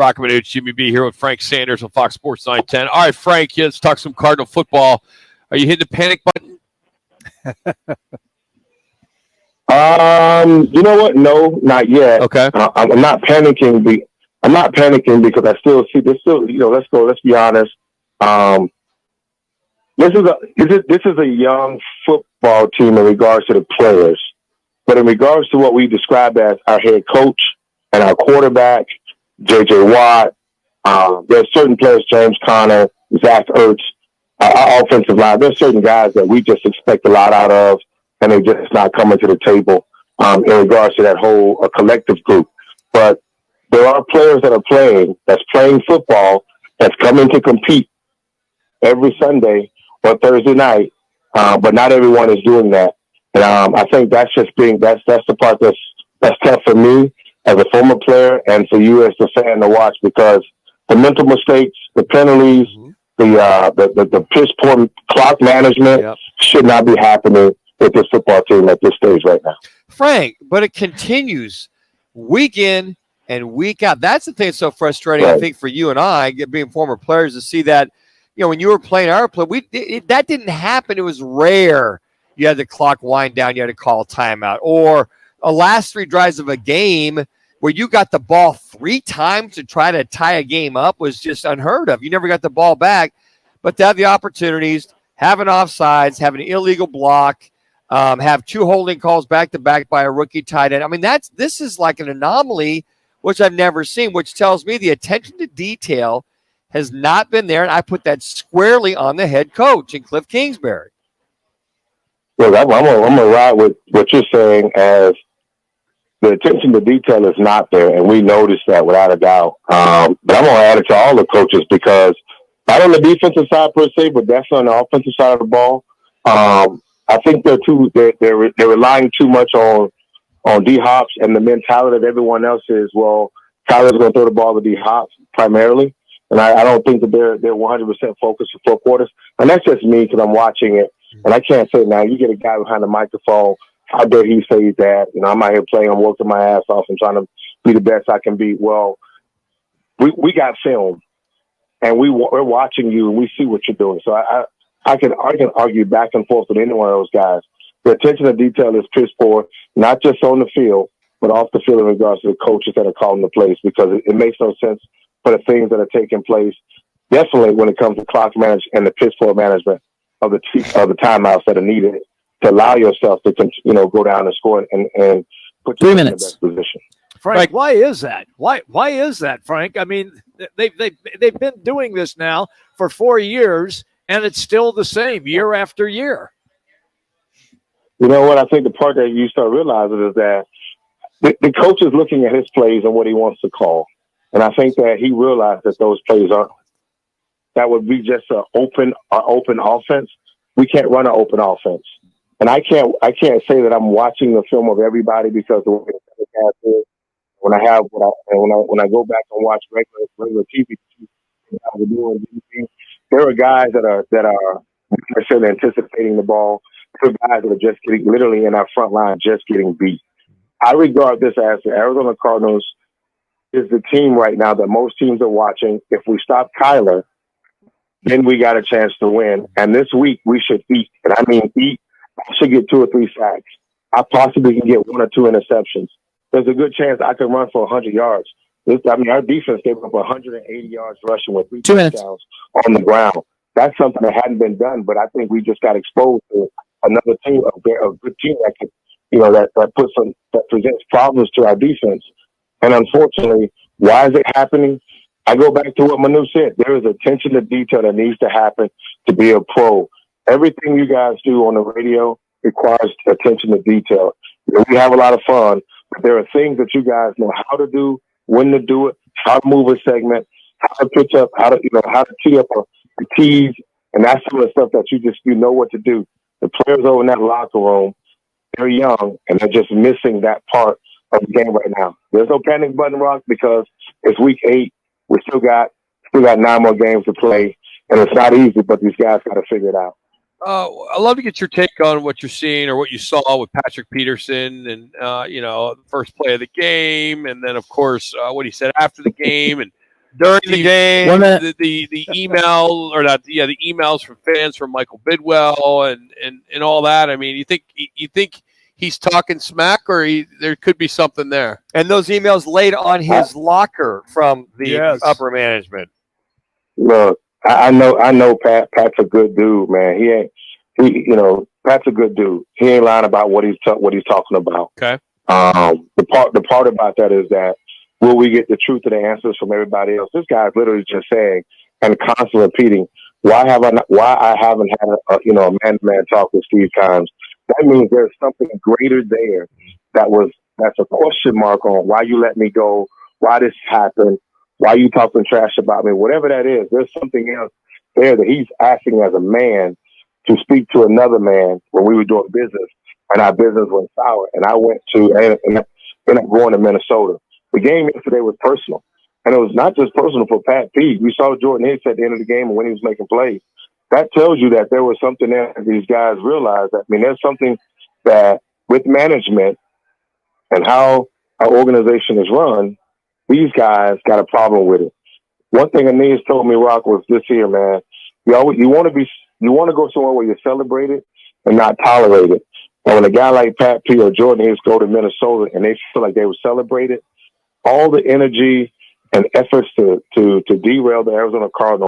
Rockman, Jimmy B here with Frank Sanders on Fox Sports 910. All right, Frank, let's talk some Cardinal football. Are you hitting the panic button? You know what? No, not yet. Okay. I'm not panicking. I'm not panicking because I still see this. Still, let's be honest. This is a young football team in regards to the players, but in regards to what we describe as our head coach and our quarterback, J.J. Watt. There's certain players, James Conner, Zach Ertz, our offensive line. There's certain guys that we just expect a lot out of, and they're just not coming to the table in regards to that whole collective group. But there are players that's playing football, that's coming to compete every Sunday or Thursday night, but not everyone is doing that. And I think that's the part that's tough for me as a former player and for you as the fan to watch, because the mental mistakes, the penalties, the piss poor clock management should not be happening with this football team at this stage right now. Frank, but it continues week in and week out. That's the thing that's so frustrating, right. I think, for you and I, being former players, to see that, when you were playing our play, that didn't happen. It was rare. You had the clock wind down, you had to call a timeout. Or a last 3 drives of a game where you got the ball 3 times to try to tie a game up was just unheard of. You never got the ball back. But to have the opportunities, have an offsides, have an illegal block, have 2 holding calls back-to-back by a rookie tight end. I mean, this is like an anomaly, which I've never seen, which tells me the attention to detail has not been there, and I put that squarely on the head coach in Cliff Kingsbury. Well, I'm gonna ride with what you're saying, as the attention to detail is not there, and we noticed that without a doubt. But I'm gonna add it to all the coaches, because not on the defensive side per se, but definitely on the offensive side of the ball. I think they're relying too much on D-Hops, and the mentality of everyone else is, well, Kyler's going to throw the ball to D-Hops primarily. And I don't think that they're 100% focused for 4 quarters. And that's just me, because I'm watching it. And I can't say, now you get a guy behind the microphone, how dare he say that? I'm out here playing, I'm working my ass off and trying to be the best I can be. Well, we got film, and we're watching you, and we see what you're doing. So I can argue back and forth with any one of those guys. The attention to detail is piss poor, not just on the field, but off the field in regards to the coaches that are calling the plays, because it makes no sense for the things that are taking place. Definitely when it comes to clock management and the piss poor management of the timeouts that are needed to allow yourself to go down and score and put you in the best position. Frank, why is that? Why is that, Frank? I mean, they've been doing this now for 4 years, and it's still the same year after year. You know what? I think the part that you start realizing is that the coach is looking at his plays and what he wants to call. And I think that he realized that those plays that would be just an open offense. We can't run an open offense. And I can't say that I'm watching the film of everybody, because the way the telecast is, when I go back and watch regular TV, there are guys that are not necessarily anticipating the ball. There are guys that are just getting, literally in our front line, just getting beat. I regard this as the Arizona Cardinals is the team right now that most teams are watching. If we stop Kyler, then we got a chance to win. And this week we should eat. And I mean eat. I should get 2 or 3 sacks. I possibly can get 1 or 2 interceptions. There's a good chance I can run for 100 yards. Our defense gave up 180 yards rushing with 3 touchdowns on the ground. That's something that hadn't been done, but I think we just got exposed to another team, a good team that could, that presents problems to our defense. And unfortunately, why is it happening? I go back to what Manu said. There is attention to detail that needs to happen to be a pro. Everything you guys do on the radio requires attention to detail. We have a lot of fun, but there are things that you guys know how to do, when to do it, how to move a segment, how to pitch up, how to tee up a tease, and that's some of the stuff that you know what to do. The players over in that locker room, they're young, and they're just missing that part of the game right now. There's no panic button, Rock, because it's week 8. We still got 9 more games to play, and it's not easy, but these guys got to figure it out. I'd love to get your take on what you're seeing or what you saw with Patrick Peterson and, the first play of the game, and then, of course, what he said after the game, and during the game, One minute. the email or not, the emails from fans from Michael Bidwell and all that. I mean, you think he's talking smack, or there could be something there? And those emails laid on his locker from the upper management. Look, I know Pat's a good dude, man. Pat's a good dude. He ain't lying about what he's talking about. Okay. The part about that is that will we get the truth of the answers from everybody else? This guy's literally just saying and constantly repeating, why I haven't had a man-to-man talk with Steve Keim. That means there's something greater there that's a question mark on why you let me go, why this happened, why you talking trash about me, whatever that is. There's something else there that he's asking as a man to speak to another man when we were doing business and our business went sour. And I went to ended up going to Minnesota. The game yesterday was personal. And it was not just personal for Pat P. We saw Jordan Hicks at the end of the game and when he was making plays. That tells you that there was something there that these guys realized. I mean, there's something that with management and how our organization is run, these guys got a problem with it. One thing Aeneas told me, Rock, was this here, man. You want to go somewhere where you're celebrated and not tolerated. And when a guy like Pat P or Jordan Hicks go to Minnesota and they feel like they were celebrated, all the energy and efforts to derail the Arizona Cardinals